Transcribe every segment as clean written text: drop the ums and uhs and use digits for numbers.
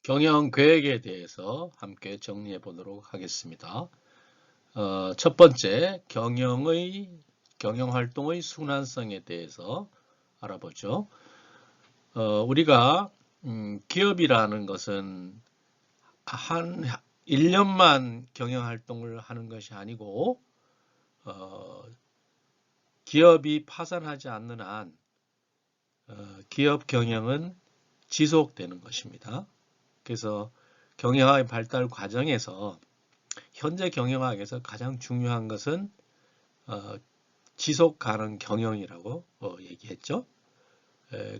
경영 계획에 대해서 함께 정리해 보도록 하겠습니다. 첫 번째, 경영 활동의 순환성에 대해서 알아보죠. 우리가 기업이라는 것은 한 1년만 경영 활동을 하는 것이 아니고 기업이 파산하지 않는 한 기업 경영은 지속되는 것입니다. 그래서 경영학의 발달 과정에서 현재 경영학에서 가장 중요한 것은 지속 가능 경영이라고 얘기했죠.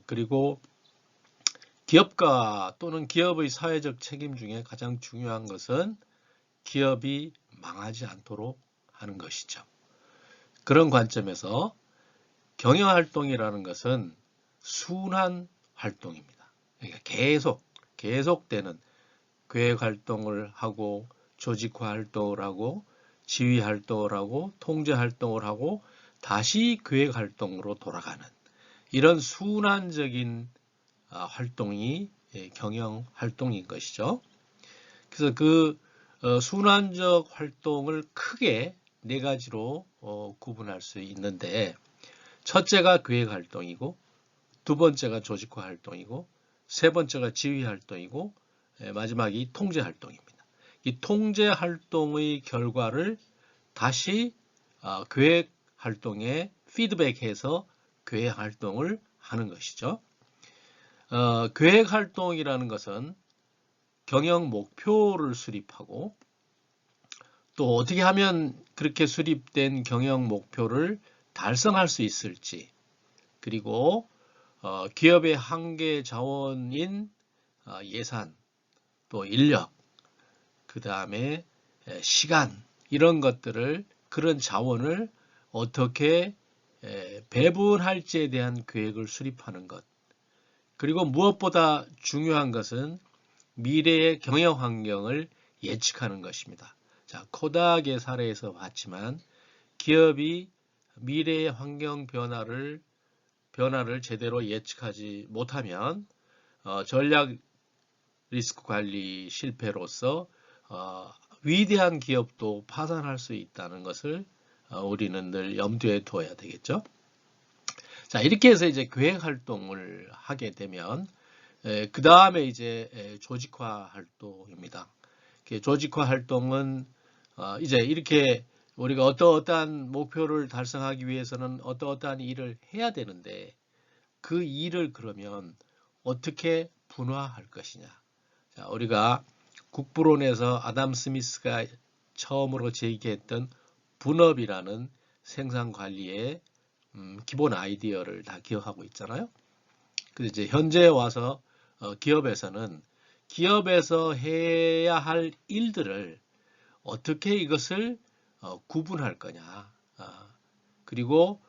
그리고 기업가 또는 기업의 사회적 책임 중에 가장 중요한 것은 기업이 망하지 않도록 하는 것이죠. 그런 관점에서 경영활동이라는 것은 순환 활동입니다. 그러니까 계속되는 계획 활동을 하고 조직화 활동을 하고 지휘 활동을 하고 통제 활동을 하고 다시 계획 활동으로 돌아가는 이런 순환적인 활동이 경영 활동인 것이죠. 그래서 그 순환적 활동을 크게 네 가지로 구분할 수 있는데 첫째가 계획 활동이고 두 번째가 조직화 활동이고 세 번째가 지휘 활동이고 마지막이 통제 활동입니다. 이 통제 활동의 결과를 다시 계획 활동에 피드백해서 계획 활동을 하는 것이죠. 계획 활동이라는 것은 경영 목표를 수립하고 또 어떻게 하면 그렇게 수립된 경영 목표를 달성할 수 있을지 그리고 기업의 한계 자원인 예산 또 인력 그 다음에 시간 이런 것들을 그런 자원을 어떻게 배분할지에 대한 계획을 수립하는 것 그리고 무엇보다 중요한 것은 미래의 경영 환경을 예측하는 것입니다. 자, 코닥의 사례에서 봤지만 기업이 미래의 환경 변화를 제대로 예측하지 못하면 전략 리스크 관리 실패로서 위대한 기업도 파산할 수 있다는 것을 우리는 늘 염두에 둬야 되겠죠. 자, 이렇게 해서 이제 계획 활동을 하게 되면 그 다음에 이제 조직화 활동입니다. 조직화 활동은 이제 이렇게 우리가 어떠한 목표를 달성하기 위해서는 어떠한 일을 해야 되는데 그 일을 그러면 어떻게 분화할 것이냐. 자, 우리가 국부론에서 아담 스미스가 처음으로 제기했던 분업이라는 생산관리의 기본 아이디어를 다 기억하고 있잖아요. 그래서 이제 현재 와서 기업에서는 기업에서 해야 할 일들을 어떻게 이것을 구분할 거냐. 그리고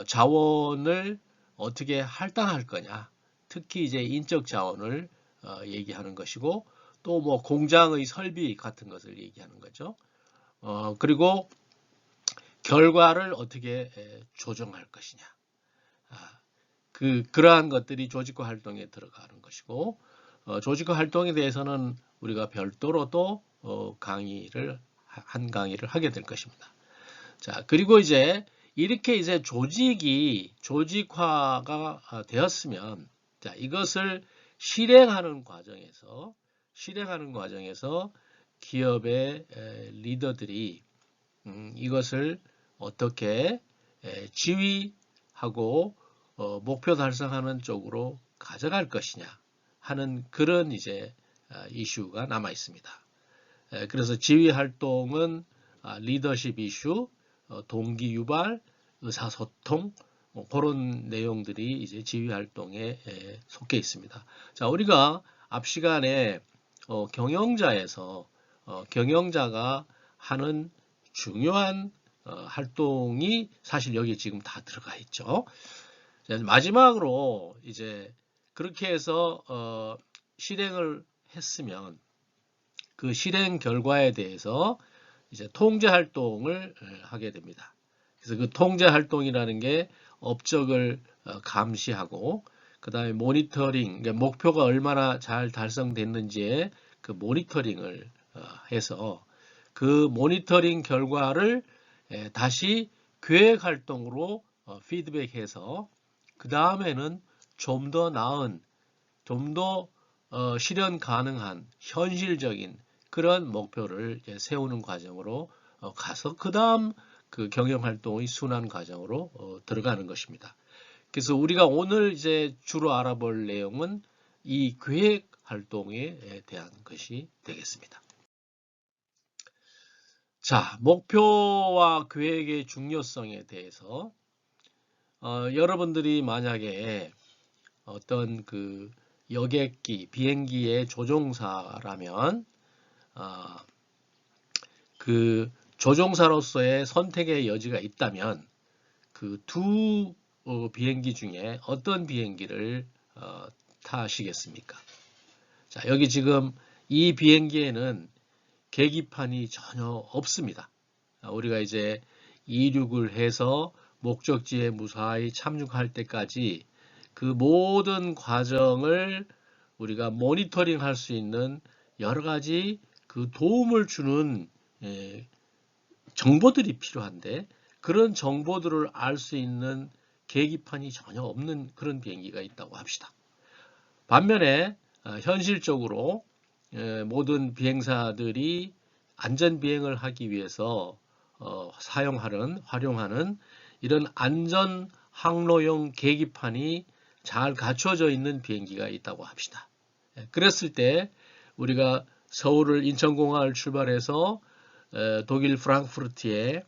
자원을 어떻게 할당할 거냐. 특히 이제 인적 자원을 얘기하는 것이고 또 뭐 공장의 설비 같은 것을 얘기하는 거죠. 그리고 결과를 어떻게 조정할 것이냐. 그러한 것들이 조직화 활동에 들어가는 것이고 조직화 활동에 대해서는 우리가 별도로 또 강의를 하게 될 것입니다. 자, 그리고 이제 이렇게 이제 조직이 조직화가 되었으면 자, 이것을 실행하는 과정에서 기업의 리더들이 이것을 어떻게 지휘하고 목표 달성하는 쪽으로 가져갈 것이냐 하는 그런 이제 이슈가 남아 있습니다. 그래서 지휘 활동은 리더십 이슈, 동기 유발, 의사소통 그런 내용들이 이제 지휘 활동에 속해 있습니다. 자, 우리가 앞 시간에 경영자가 하는 중요한 활동이 사실 여기 지금 다 들어가 있죠. 마지막으로 이제 그렇게 해서 실행을 했으면 그 실행 결과에 대해서 이제 통제 활동을 하게 됩니다. 그래서 그 통제 활동이라는 게 업적을 감시하고 그 다음에 모니터링, 그러니까 목표가 얼마나 잘 달성됐는지에 그 모니터링을 해서 그 모니터링 결과를 다시 계획 활동으로 피드백해서 그 다음에는 좀 더 나은, 좀 더 실현 가능한 현실적인 그런 목표를 이제 세우는 과정으로 가서 그 다음 그 경영 활동의 순환 과정으로 들어가는 것입니다. 그래서 우리가 오늘 이제 주로 알아볼 내용은 이 계획 활동에 대한 것이 되겠습니다. 자, 목표와 계획의 중요성에 대해서 여러분들이 만약에 어떤 그 여객기, 비행기의 조종사라면 그 조종사로서의 선택의 여지가 있다면 그 두 비행기 중에 어떤 비행기를 타시겠습니까? 자, 여기 지금 이 비행기에는 계기판이 전혀 없습니다. 우리가 이제 이륙을 해서 목적지에 무사히 참륙할 때까지 그 모든 과정을 우리가 모니터링 할 수 있는 여러 가지 그 도움을 주는 정보들이 필요한데 그런 정보들을 알 수 있는 계기판이 전혀 없는 그런 비행기가 있다고 합시다. 반면에 현실적으로 모든 비행사들이 안전 비행을 하기 위해서 활용하는 이런 안전 항로용 계기판이 잘 갖춰져 있는 비행기가 있다고 합시다. 그랬을 때 우리가 서울을 인천공항을 출발해서 독일 프랑크푸르트에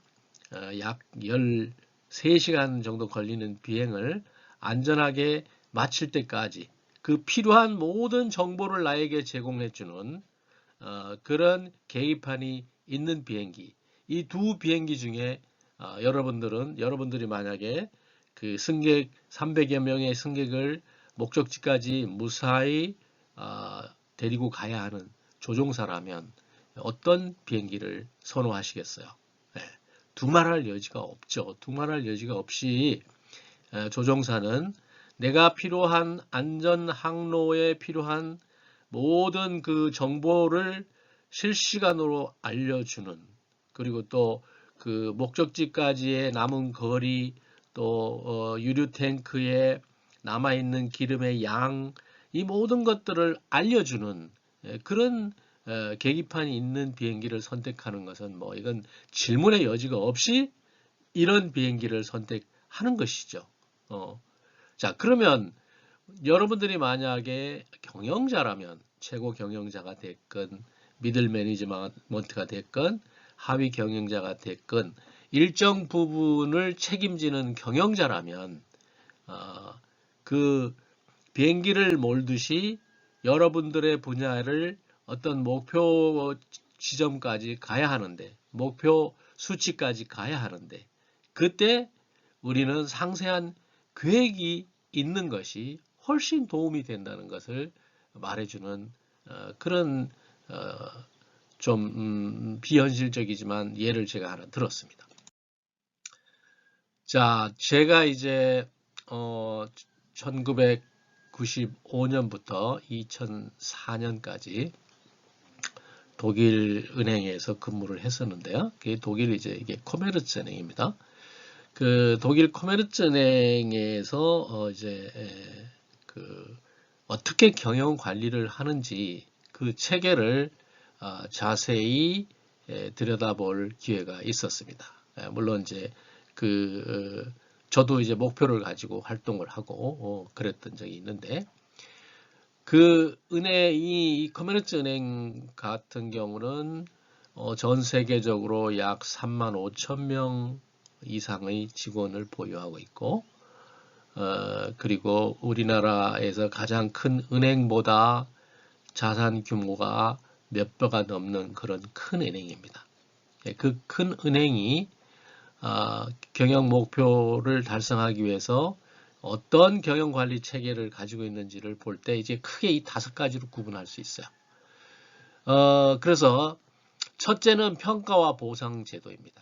약 13시간 정도 걸리는 비행을 안전하게 마칠 때까지 그 필요한 모든 정보를 나에게 제공해주는 그런 계기판이 있는 비행기, 이 두 비행기 중에 여러분들이 만약에 그 승객 300여 명의 승객을 목적지까지 무사히 데리고 가야 하는 조종사라면 어떤 비행기를 선호하시겠어요? 네, 두말할 여지가 없죠. 두말할 여지가 없이 조종사는 내가 필요한 안전 항로에 필요한 모든 그 정보를 실시간으로 알려주는, 그리고 또 그 목적지까지의 남은 거리, 또 유류 탱크에 남아있는 기름의 양, 이 모든 것들을 알려주는 그런 계기판이 있는 비행기를 선택하는 것은 뭐 이건 질문의 여지가 없이 이런 비행기를 선택하는 것이죠. 자, 그러면 여러분들이 만약에 경영자라면 최고 경영자가 됐건 미들 매니지먼트가 됐건 하위 경영자가 됐건 일정 부분을 책임지는 경영자라면 그 비행기를 몰듯이 여러분들의 분야를 어떤 목표 지점까지 가야 하는데 목표 수치까지 가야 하는데 그때 우리는 상세한 계획이 있는 것이 훨씬 도움이 된다는 것을 말해주는 그런 좀 비현실적이지만 예를 제가 하나 들었습니다. 자, 제가 이제 1995년부터 2004년까지 독일 은행에서 근무를 했었는데요. 독일 이게 코메르츠 은행입니다. 그 독일 코메르츠 은행에서 어떻게 경영 관리를 하는지 그 체계를 자세히 들여다볼 기회가 있었습니다. 물론 이제 저도 이제 목표를 가지고 활동을 하고 그랬던 적이 있는데 그 은행이 커뮤니티 은행 같은 경우는 전 세계적으로 약 3만 5천 명 이상의 직원을 보유하고 있고 그리고 우리나라에서 가장 큰 은행보다 자산 규모가 몇 배가 넘는 그런 큰 은행입니다. 그 큰 은행이 경영 목표를 달성하기 위해서 어떤 경영 관리 체계를 가지고 있는지를 볼 때 이제 크게 이 5가지로 구분할 수 있어요. 그래서 첫째는 평가와 보상 제도입니다.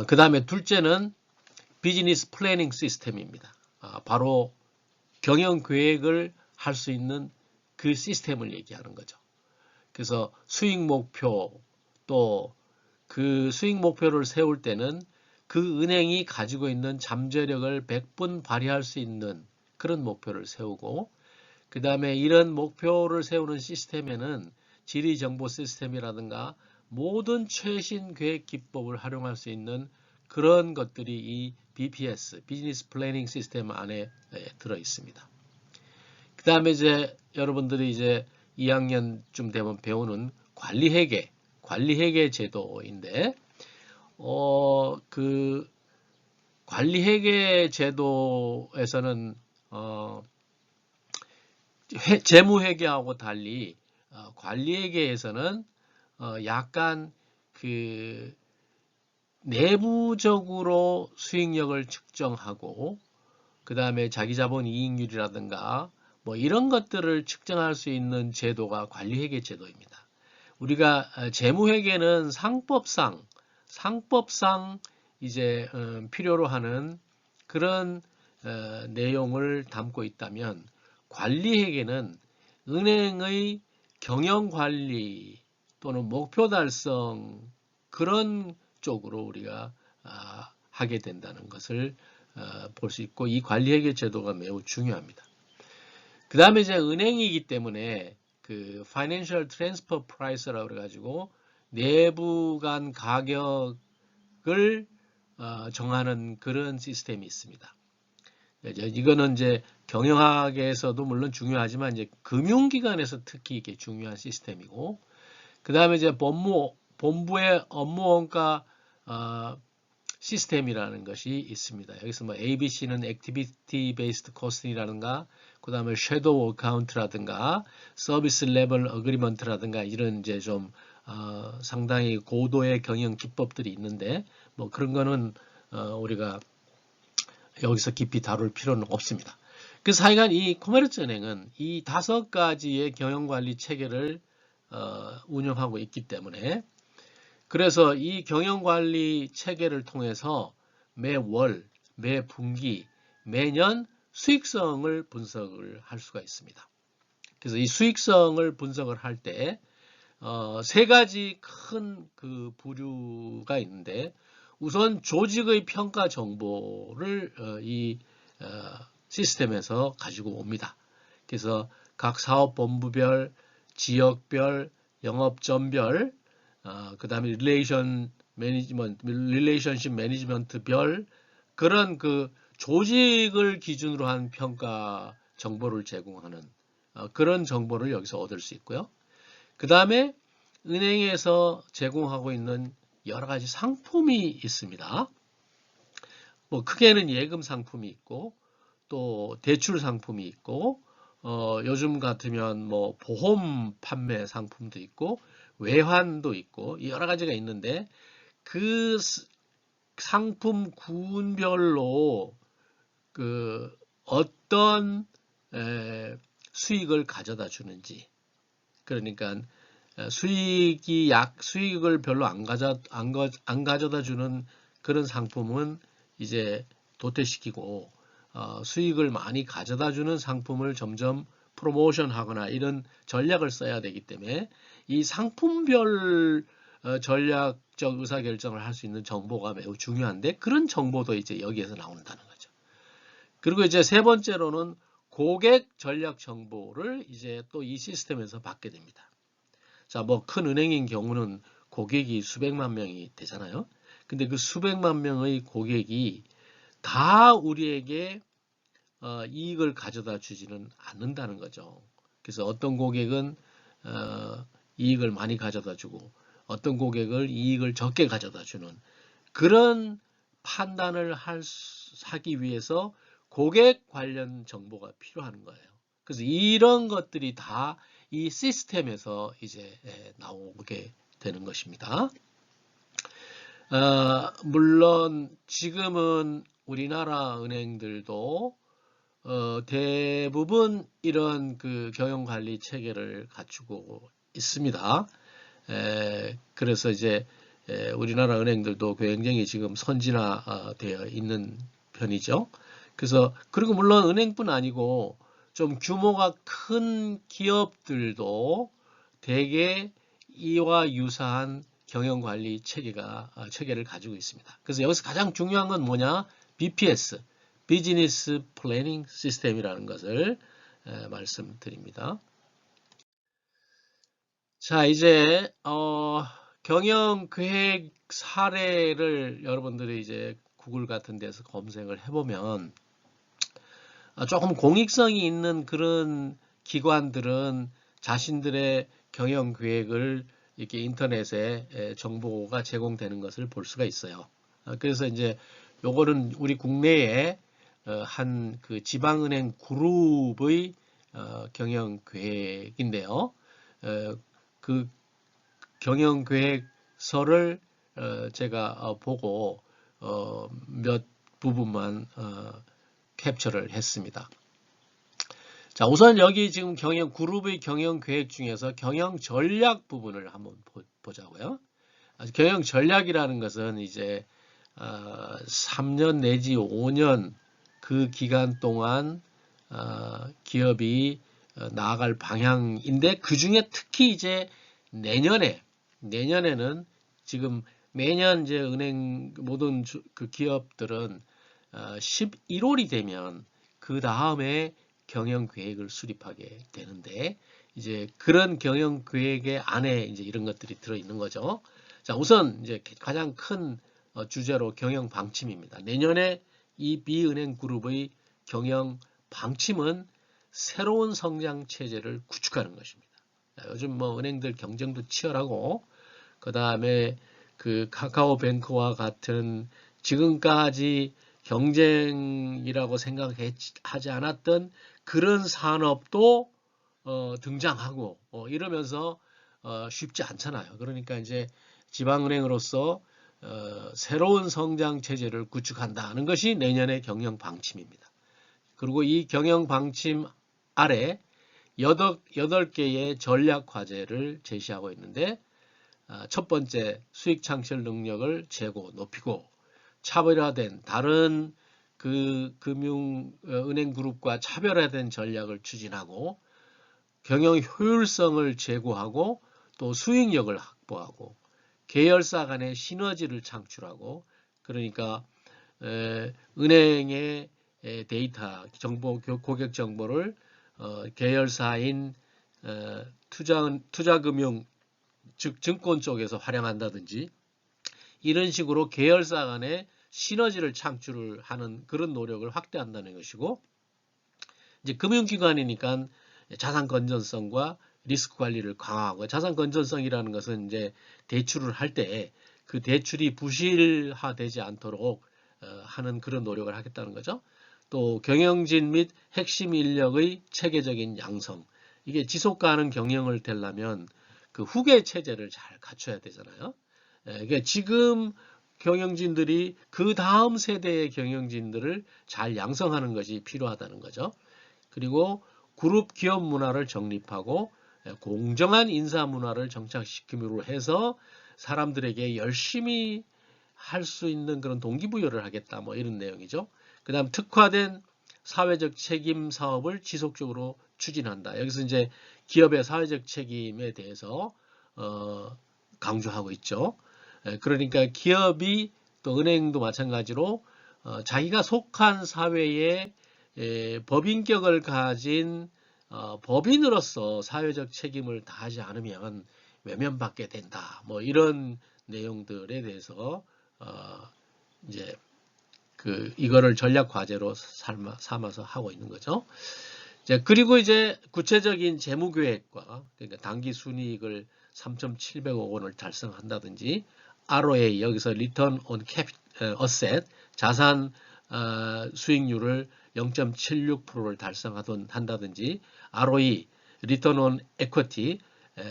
그 다음에 둘째는 비즈니스 플래닝 시스템입니다. 바로 경영 계획을 할 수 있는 그 시스템을 얘기하는 거죠. 그래서 수익 목표, 또 그 수익 목표를 세울 때는 그 은행이 가지고 있는 잠재력을 100분 발휘할 수 있는 그런 목표를 세우고, 그 다음에 이런 목표를 세우는 시스템에는 지리정보 시스템이라든가 모든 최신 계획 기법을 활용할 수 있는 그런 것들이 이 BPS, 비즈니스 플래닝 시스템 안에 들어 있습니다. 그 다음에 이제 여러분들이 이제 2학년쯤 되면 배우는 관리회계 제도인데, 그 관리회계 제도에서는 재무회계하고 달리 관리회계에서는 약간 그 내부적으로 수익력을 측정하고, 그 다음에 자기자본 이익률이라든가 뭐 이런 것들을 측정할 수 있는 제도가 관리회계 제도입니다. 우리가 재무회계는 상법상 이제 필요로 하는 그런 내용을 담고 있다면, 관리회계는 은행의 경영관리 또는 목표 달성 그런 쪽으로 우리가 하게 된다는 것을 볼 수 있고, 이 관리회계 제도가 매우 중요합니다. 그 다음에 이제 은행이기 때문에 그 Financial Transfer Price라고 그래가지고 내부 간 가격을 정하는 그런 시스템이 있습니다. 이거는 이제 경영학에서도 물론 중요하지만 이제 금융기관에서 특히 이게 중요한 시스템이고, 그 다음에 이제 본부의 업무원가 시스템이라는 것이 있습니다. 여기서 뭐 ABC는 Activity Based Costing이라든가, 그 다음에 Shadow Account라든가, Service Level Agreement라든가 이런 이제 좀 상당히 고도의 경영 기법들이 있는데, 뭐 그런 거는 우리가 여기서 깊이 다룰 필요는 없습니다. 그래서 하여간 이 코메르츠은행은 이 5가지의 경영관리 체계를 운영하고 있기 때문에, 그래서 이 경영관리 체계를 통해서 매월, 매분기, 매년 수익성을 분석을 할 수가 있습니다. 그래서 이 수익성을 분석을 할 때 3가지 큰 그 부류가 있는데, 우선 조직의 평가 정보를 이 시스템에서 가지고 옵니다. 그래서 각 사업본부별, 지역별, 영업점별, 그 다음에 릴레이션십 매니지먼트별 그런 그 조직을 기준으로 한 평가 정보를 제공하는 그런 정보를 여기서 얻을 수 있고요. 그 다음에 은행에서 제공하고 있는 여러 가지 상품이 있습니다. 뭐 크게는 예금 상품이 있고, 또 대출 상품이 있고, 요즘 같으면 뭐 보험 판매 상품도 있고, 외환도 있고, 여러 가지가 있는데, 그 상품 군별로 그 어떤 수익을 가져다 주는지, 그러니까 수익을 별로 안 가져다 주는 그런 상품은 이제 도태시키고, 수익을 많이 가져다 주는 상품을 점점 프로모션 하거나 이런 전략을 써야 되기 때문에 이 상품별 전략적 의사결정을 할 수 있는 정보가 매우 중요한데, 그런 정보도 이제 여기에서 나온다는 거죠. 그리고 이제 3번째로는 고객 전략 정보를 이제 또 이 시스템에서 받게 됩니다. 자, 뭐 큰 은행인 경우는 고객이 수백만 명이 되잖아요. 근데 그 수백만 명의 고객이 다 우리에게 이익을 가져다 주지는 않는다는 거죠. 그래서 어떤 고객은 이익을 많이 가져다 주고, 어떤 고객을 이익을 적게 가져다 주는 그런 판단을 하기 위해서 고객 관련 정보가 필요한 거예요. 그래서 이런 것들이 다 이 시스템에서 이제 나오게 되는 것입니다. 물론 지금은 우리나라 은행들도 대부분 이런 그 경영관리 체계를 갖추고 있습니다. 그래서 이제 우리나라 은행들도 굉장히 지금 선진화되어 있는 편이죠. 그래서 그리고 물론 은행뿐 아니고 좀 규모가 큰 기업들도 대개 이와 유사한 경영관리 체계를 가지고 있습니다. 그래서 여기서 가장 중요한 건 뭐냐? BPS, 비즈니스 플래닝 시스템이라는 것을 말씀드립니다. 자, 이제 경영 계획 사례를 여러분들이 이제 구글 같은 데서 검색을 해보면 조금 공익성이 있는 그런 기관들은 자신들의 경영 계획을 이렇게 인터넷에 정보가 제공되는 것을 볼 수가 있어요. 그래서 이제 요거는 우리 국내에 한 그 지방은행 그룹의 경영 계획인데요. 그 경영 계획서를 제가 보고 몇 부분만 캡처를 했습니다. 자, 우선 여기 지금 그룹의 경영 계획 중에서 경영 전략 부분을 한번 보자고요. 경영 전략이라는 것은 이제 3년 내지 5년 그 기간 동안 기업이 나아갈 방향인데 그 중에 특히 이제 내년에는 지금 매년 이제 은행 모든 그 기업들은 11월이 되면 그 다음에 경영 계획을 수립하게 되는데 이제 그런 경영 계획의 안에 이제 이런 것들이 들어 있는 거죠. 자, 우선 이제 가장 큰 주제로 경영 방침입니다. 내년에 이 B은행 그룹의 경영 방침은 새로운 성장 체제를 구축하는 것입니다. 요즘 뭐 은행들 경쟁도 치열하고 그 다음에 그 카카오뱅크와 같은 지금까지 경쟁이라고 생각하지 않았던 그런 산업도 등장하고 이러면서 쉽지 않잖아요. 그러니까 이제 지방은행으로서 새로운 성장 체제를 구축한다는 것이 내년의 경영 방침입니다. 그리고 이 경영 방침 아래 8개의 전략 과제를 제시하고 있는데 첫 번째 수익 창출 능력을 재고 높이고 차별화된 다른 그 은행 그룹과 차별화된 전략을 추진하고 경영 효율성을 제고하고 또 수익력을 확보하고 계열사 간의 시너지를 창출하고 그러니까 은행의 데이터 정보 고객 정보를 계열사인 투자금융 즉 증권 쪽에서 활용한다든지 이런 식으로 계열사 간의 시너지를 창출을 하는 그런 노력을 확대한다는 것이고 이제 금융기관이니까 자산 건전성과 리스크 관리를 강화하고 자산 건전성이라는 것은 이제 대출을 할 때 그 대출이 부실화되지 않도록 하는 그런 노력을 하겠다는 거죠. 또 경영진 및 핵심 인력의 체계적인 양성 이게 지속 가능 경영을 되려면 그 후계 체제를 잘 갖춰야 되잖아요. 그러니까 지금 경영진들이 그 다음 세대의 경영진들을 잘 양성하는 것이 필요하다는 거죠. 그리고 그룹 기업 문화를 정립하고 공정한 인사 문화를 정착시킴으로 해서 사람들에게 열심히 할 수 있는 그런 동기부여를 하겠다. 뭐 이런 내용이죠. 그 다음 특화된 사회적 책임 사업을 지속적으로 추진한다. 여기서 이제 기업의 사회적 책임에 대해서 강조하고 있죠. 그러니까 기업이 또 은행도 마찬가지로 자기가 속한 사회에 법인격을 가진 법인으로서 사회적 책임을 다하지 않으면 외면받게 된다. 뭐 이런 내용들에 대해서 이제 이거를 전략 과제로 삼아서 하고 있는 거죠. 그리고 이제 구체적인 재무 계획과 그러니까 단기 순이익을 3,700억 원을 달성한다든지 ROA 여기서 Return on Asset 자산 수익률을 0.76%를 달성한다든지 ROE Return on Equity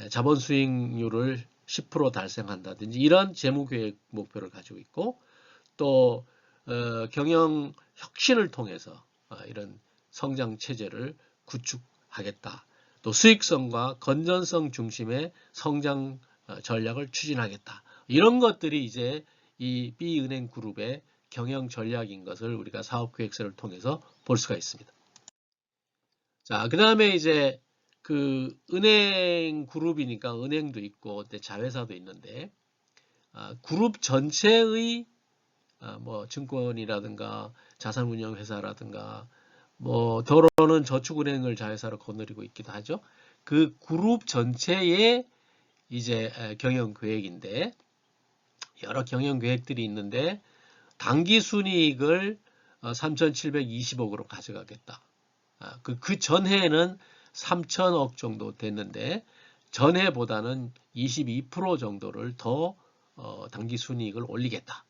자본 수익률을 10% 달성한다든지 이런 재무 계획 목표를 가지고 있고 또 경영 혁신을 통해서 이런 성장 체제를 구축하겠다. 또 수익성과 건전성 중심의 성장 전략을 추진하겠다. 이런 것들이 이제 이 B은행 그룹의 경영 전략인 것을 우리가 사업계획서를 통해서 볼 수가 있습니다. 자, 그 다음에 이제 그 은행 그룹이니까 은행도 있고 자회사도 있는데 그룹 전체의 뭐 증권이라든가 자산운용회사라든가 뭐 더러는 저축은행을 자회사로 거느리고 있기도 하죠. 그 그룹 전체의 이제 경영 계획인데 여러 경영 계획들이 있는데 당기 순이익을 3,720억으로 가져가겠다. 그 전해에는 3천억 정도 됐는데 전해보다는 22% 정도를 더 당기 순이익을 올리겠다.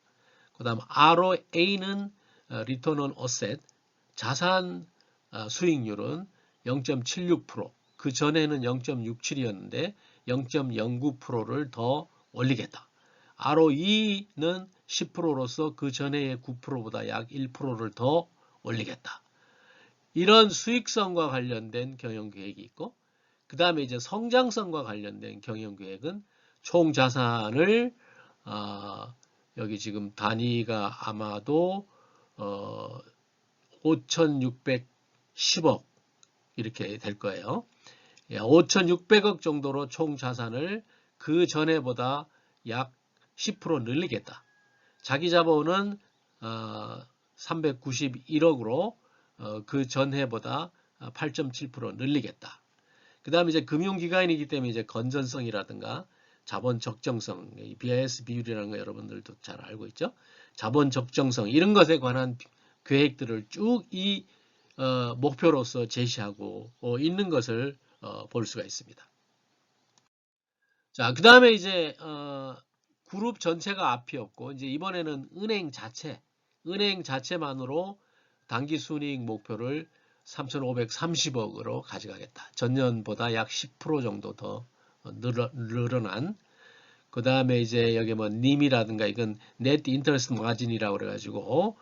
그 다음 ROA는 Return on Asset 자산 수익률은 0.76%, 그 전에는 0.67이었는데 0.09%를 더 올리겠다. ROE는 10%로서 그 전에의 9%보다 약 1%를 더 올리겠다. 이런 수익성과 관련된 경영계획이 있고, 그 다음에 이제 성장성과 관련된 경영계획은 총 자산을 여기 지금 단위가 아마도 5,610억 이렇게 될 거예요. 5,600억 정도로 총 자산을 그 전에보다 약 10% 늘리겠다. 자기 자본은 391억으로 그 전해보다 8.7% 늘리겠다. 그 다음에 이제 금융기관이기 때문에 이제 건전성이라든가 자본 적정성, BIS 비율이라는 거 여러분들도 잘 알고 있죠. 자본 적정성 이런 것에 관한 계획들을 쭉 이 목표로서 제시하고 있는 것을 볼 수가 있습니다. 자, 그 다음에 이제 그룹 전체가 앞이었고 이제 이번에는 은행 자체만으로 당기순이익 목표를 3,530억으로 가져가겠다. 전년보다 약 10% 정도 더 늘어난. 그 다음에 이제 여기 뭐 NIM이라든가 이건 Net Interest Margin이라고 그래가지고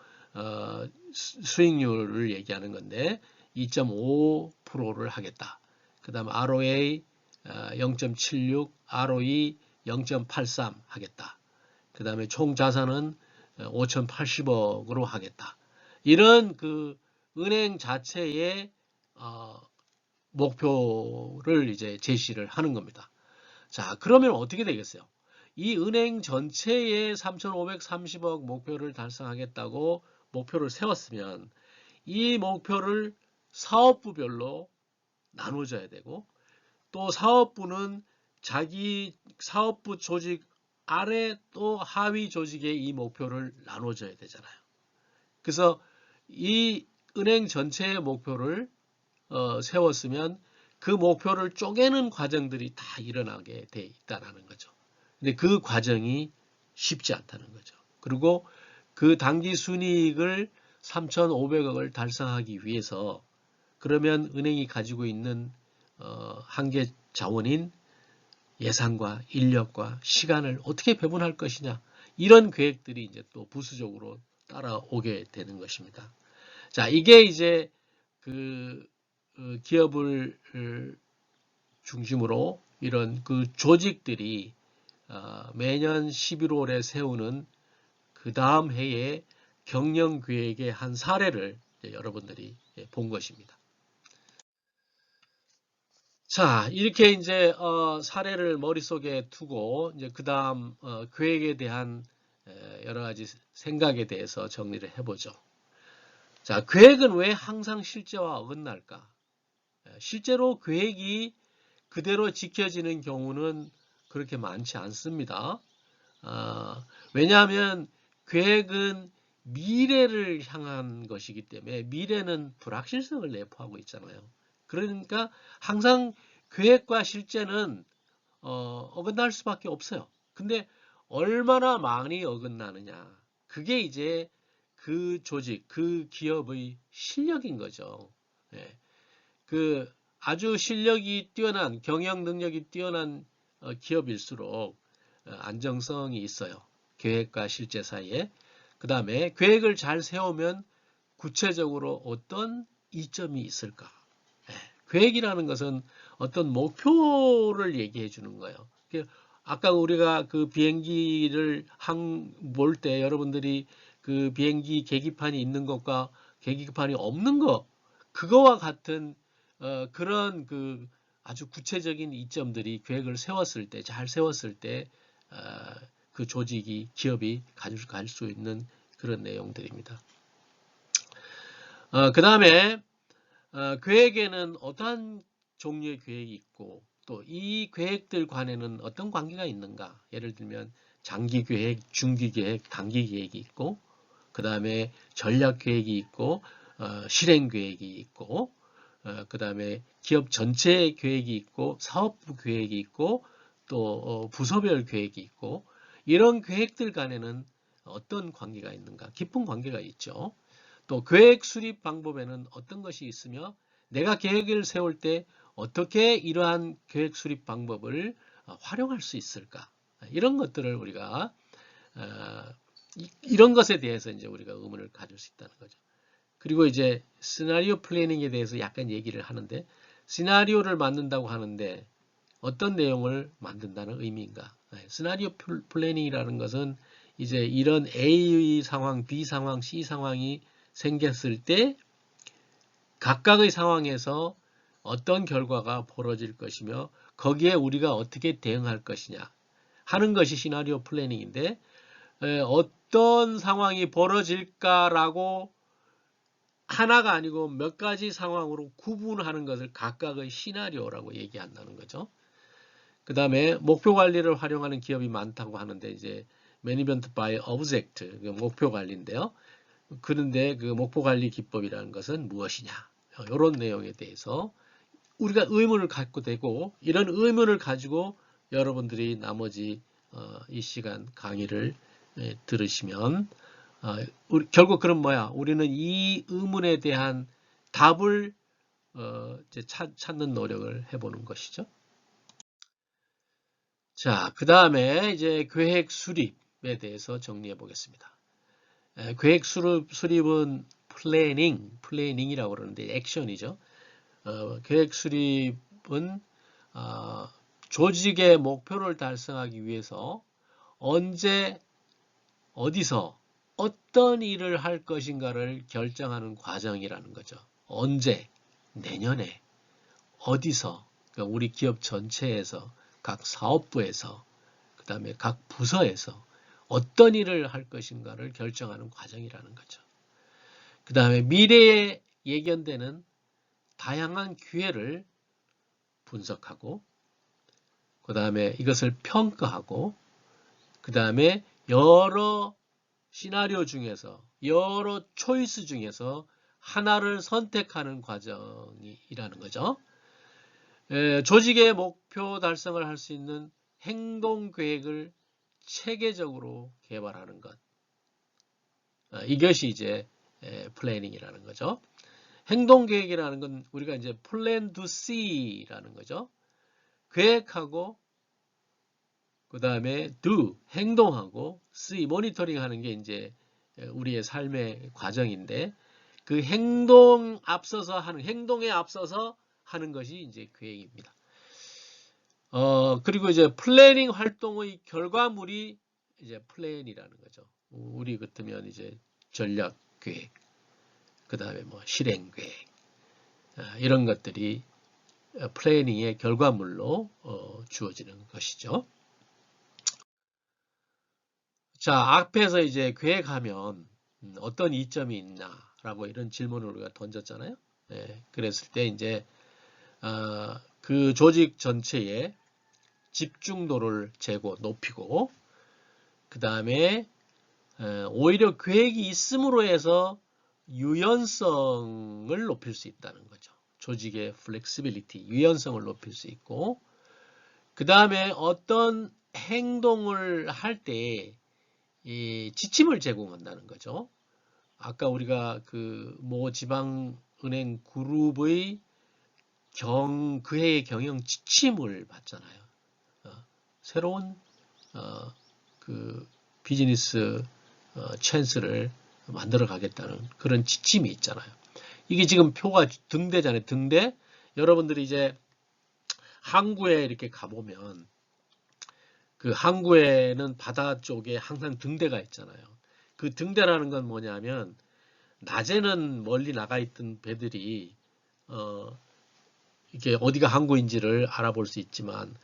수익률을 얘기하는 건데 2.5%를 하겠다. 그 다음 ROA 0.76, ROE 0.83 하겠다. 그 다음에 총 자산은 5,080억으로 하겠다. 이런 그 은행 자체의 목표를 이제 제시를 하는 겁니다. 자, 그러면 어떻게 되겠어요? 이 은행 전체의 3,530억 목표를 달성하겠다고 목표를 세웠으면 이 목표를 사업부별로 나눠줘야 되고 또 사업부는 자기 사업부 조직 아래 또 하위 조직에 이 목표를 나눠줘야 되잖아요. 그래서 이 은행 전체의 목표를 세웠으면 그 목표를 쪼개는 과정들이 다 일어나게 돼 있다는 거죠. 근데 그 과정이 쉽지 않다는 거죠. 그리고 그 당기 순이익을 3,500억을 달성하기 위해서 그러면 은행이 가지고 있는 한계 자원인 예산과 인력과 시간을 어떻게 배분할 것이냐 이런 계획들이 이제 또 부수적으로 따라오게 되는 것입니다. 자, 이게 이제 그 기업을 중심으로 이런 그 조직들이 매년 11월에 세우는 그 다음 해의 경영 계획의 한 사례를 여러분들이 본 것입니다. 자, 이렇게 이제 사례를 머릿속에 두고 이제 그 다음 계획에 대한 여러 가지 생각에 대해서 정리를 해보죠. 자, 계획은 왜 항상 실제와 어긋날까? 실제로 계획이 그대로 지켜지는 경우는 그렇게 많지 않습니다. 왜냐하면 계획은 미래를 향한 것이기 때문에 미래는 불확실성을 내포하고 있잖아요. 그러니까 항상 계획과 실제는 어긋날 수밖에 없어요. 근데 얼마나 많이 어긋나느냐. 그게 이제 그 조직, 그 기업의 실력인 거죠. 예. 그 아주 실력이 뛰어난, 경영 능력이 뛰어난 기업일수록 안정성이 있어요. 계획과 실제 사이에. 그 다음에 계획을 잘 세우면 구체적으로 어떤 이점이 있을까? 예. 계획이라는 것은 어떤 목표를 얘기해 주는 거예요. 아까 우리가 그 비행기를 몰 때 여러분들이 그 비행기 계기판이 있는 것과 계기판이 없는 것, 그거와 같은 그런 그 아주 구체적인 이점들이 계획을 세웠을 때, 잘 세웠을 때 그 조직이, 기업이 가질 수 있는 그런 내용들입니다. 그 다음에 계획에는 어떠한 종류의 계획이 있고 또 이 계획들 간에는 어떤 관계가 있는가. 예를 들면 장기 계획, 중기 계획, 단기 계획이 있고 그 다음에 전략 계획이 있고 실행 계획이 있고 그 다음에 기업 전체 계획이 있고 사업부 계획이 있고 또 부서별 계획이 있고 이런 계획들 간에는 어떤 관계가 있는가? 깊은 관계가 있죠. 또 계획 수립 방법에는 어떤 것이 있으며 내가 계획을 세울 때 어떻게 이러한 계획 수립 방법을 활용할 수 있을까? 이런 것들을 우리가 이런 것에 대해서 이제 우리가 의문을 가질 수 있다는 거죠. 그리고 이제 시나리오 플래닝에 대해서 약간 얘기를 하는데 시나리오를 만든다고 하는데 어떤 내용을 만든다는 의미인가? 시나리오 플래닝이라는 것은 이제 이런 A의 상황, B 상황, C 상황이 생겼을 때 각각의 상황에서 어떤 결과가 벌어질 것이며 거기에 우리가 어떻게 대응할 것이냐 하는 것이 시나리오 플래닝인데 어떤 상황이 벌어질까라고 하나가 아니고 몇 가지 상황으로 구분하는 것을 각각의 시나리오라고 얘기한다는 거죠. 그 다음에 목표 관리를 활용하는 기업이 많다고 하는데 이제 Management by Object, 목표 관리인데요. 그런데 그 목표 관리 기법이라는 것은 무엇이냐? 이런 내용에 대해서 우리가 의문을 갖고 되고 이런 의문을 가지고 여러분들이 나머지 이 시간 강의를 들으시면 결국 그럼 뭐야? 우리는 이 의문에 대한 답을 이제 찾는 노력을 해보는 것이죠. 자, 그 다음에 이제 계획 수립에 대해서 정리해 보겠습니다. 계획 수립은 플래닝이라고 그러는데 액션이죠. 계획 수립은 조직의 목표를 달성하기 위해서 언제, 어디서, 어떤 일을 할 것인가를 결정하는 과정이라는 거죠. 언제, 내년에, 어디서, 그러니까 우리 기업 전체에서, 각 사업부에서, 그 다음에 각 부서에서 어떤 일을 할 것인가를 결정하는 과정이라는 거죠. 그 다음에 미래에 예견되는 다양한 기회를 분석하고 그 다음에 이것을 평가하고 그 다음에 여러 시나리오 중에서 여러 초이스 중에서 하나를 선택하는 과정이라는 거죠. 조직의 목표 달성을 할 수 있는 행동 계획을 체계적으로 개발하는 것. 이것이 이제 플래닝이라는 거죠. 행동 계획이라는 건 우리가 이제 plan to see라는 거죠. 계획하고 그 다음에 do 행동하고 see 모니터링 하는 게 이제 우리의 삶의 과정인데 그 행동에 앞서서 하는 것이 이제 계획입니다. 그리고 이제 플래닝 활동의 결과물이 이제 플랜이라는 거죠. 우리 같으면 이제 전략 계획, 그 다음에 뭐 실행 계획, 이런 것들이 플래닝의 결과물로 주어지는 것이죠. 자, 앞에서 이제 계획하면 어떤 이점이 있냐라고 이런 질문을 우리가 던졌잖아요. 그랬을 때 이제 그 조직 전체의 집중도를 높이고 그 다음에 오히려 계획이 있음으로 해서 유연성을 높일 수 있다는 거죠. 조직의 flexibility, 유연성을 높일 수 있고 그 다음에 어떤 행동을 할 때 지침을 제공한다는 거죠. 아까 우리가 그 모 지방은행 그룹의 그해의 경영 지침을 봤잖아요. 새로운 그 비즈니스 찬스를 만들어 가겠다는 그런 지침이 있잖아요. 이게 지금 표가 등대잖아요. 등대. 여러분들이 이제 항구에 이렇게 가보면 그 항구에는 바다 쪽에 항상 등대가 있잖아요. 그 등대라는 건 뭐냐면 낮에는 멀리 나가 있던 배들이 이게 어디가 항구인지를 알아볼 수 있지만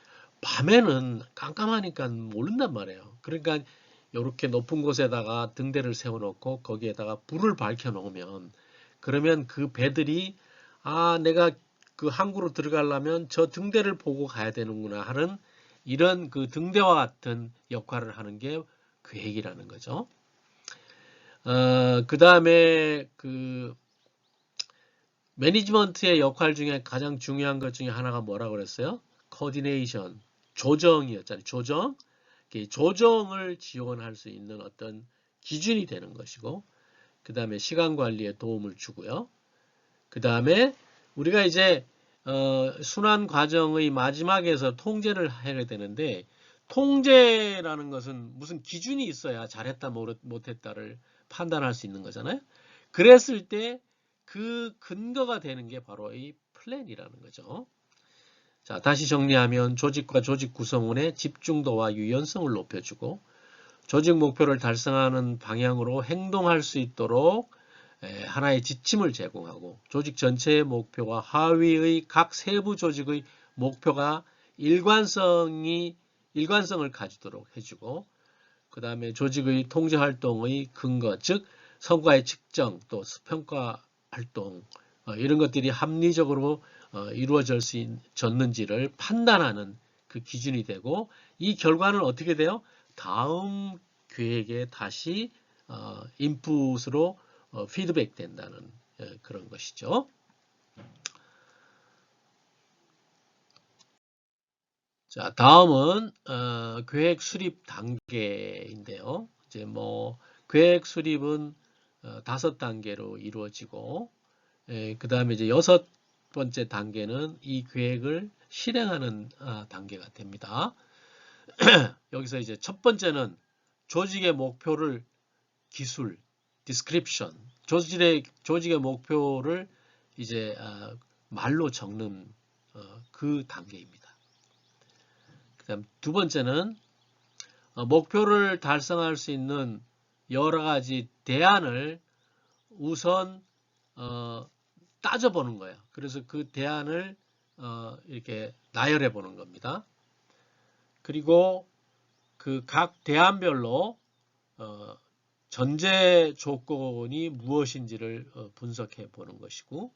밤에는 깜깜하니까 모른단 말이에요. 그러니까 이렇게 높은 곳에다가 등대를 세워놓고 거기에다가 불을 밝혀 놓으면 그러면 그 배들이 아 내가 그 항구로 들어가려면 저 등대를 보고 가야 되는구나 하는 이런 그 등대와 같은 역할을 하는 게 계획이라는 거죠. 그 다음에 그 매니지먼트의 역할 중에 가장 중요한 것 중에 하나가 뭐라고 그랬어요? 코디네이션, 조정이었잖아요. 조정. 조정을 지원할 수 있는 어떤 기준이 되는 것이고, 그 다음에 시간 관리에 도움을 주고요. 그 다음에 우리가 이제 순환 과정의 마지막에서 통제를 해야 되는데, 통제라는 것은 무슨 기준이 있어야 잘했다 못했다를 판단할 수 있는 거잖아요. 그랬을 때 그 근거가 되는 게 바로 이 플랜이라는 거죠. 자, 다시 정리하면 조직과 조직 구성원의 집중도와 유연성을 높여주고 조직 목표를 달성하는 방향으로 행동할 수 있도록 하나의 지침을 제공하고 조직 전체의 목표와 하위의 각 세부 조직의 목표가 일관성을 가지도록 해주고 그 다음에 조직의 통제 활동의 근거, 즉 성과의 측정 또 평가 활동 이런 것들이 합리적으로 이루어졌는지를 판단하는 그 기준이 되고 이 결과는 어떻게 돼요? 다음 계획에 다시 인풋으로 피드백 된다는 그런 것이죠. 자, 다음은 계획 수립 단계인데요. 이제 뭐 계획 수립은 5단계로 이루어지고 그 다음에 이제 6번째 단계는 이 계획을 실행하는 단계가 됩니다. 여기서 이제 첫 번째는 조직의 목표를 기술, description, 조직의 목표를 이제 말로 적는 그 단계입니다. 그다음 두 번째는 목표를 달성할 수 있는 여러 가지 대안을 우선 따져보는 거예요. 그래서 그 대안을 이렇게 나열해 보는 겁니다. 그리고 그 각 대안별로 전제 조건이 무엇인지를 분석해 보는 것이고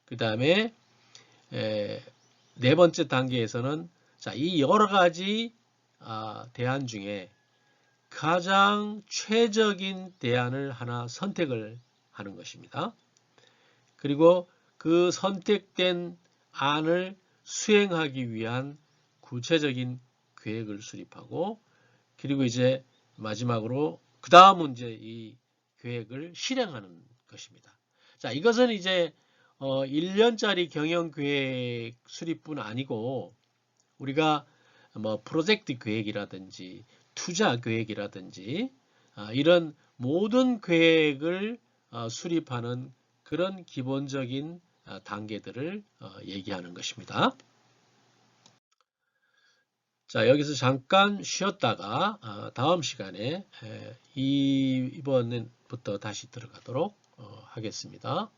그 다음에 네 번째 단계에서는 자, 이 여러 가지 대안 중에 가장 최적인 대안을 하나 선택을 하는 것입니다. 그리고 그 선택된 안을 수행하기 위한 구체적인 계획을 수립하고 그리고 이제 마지막으로 그 다음은 이제 이 계획을 실행하는 것입니다. 자, 이것은 이제 1년짜리 경영 계획 수립뿐 아니고 우리가 뭐 프로젝트 계획이라든지 투자 계획이라든지 이런 모든 계획을 수립하는 그런 기본적인 단계들을 얘기하는 것입니다. 자, 여기서 잠깐 쉬었다가 다음 시간에 이번부터 다시 들어가도록 하겠습니다.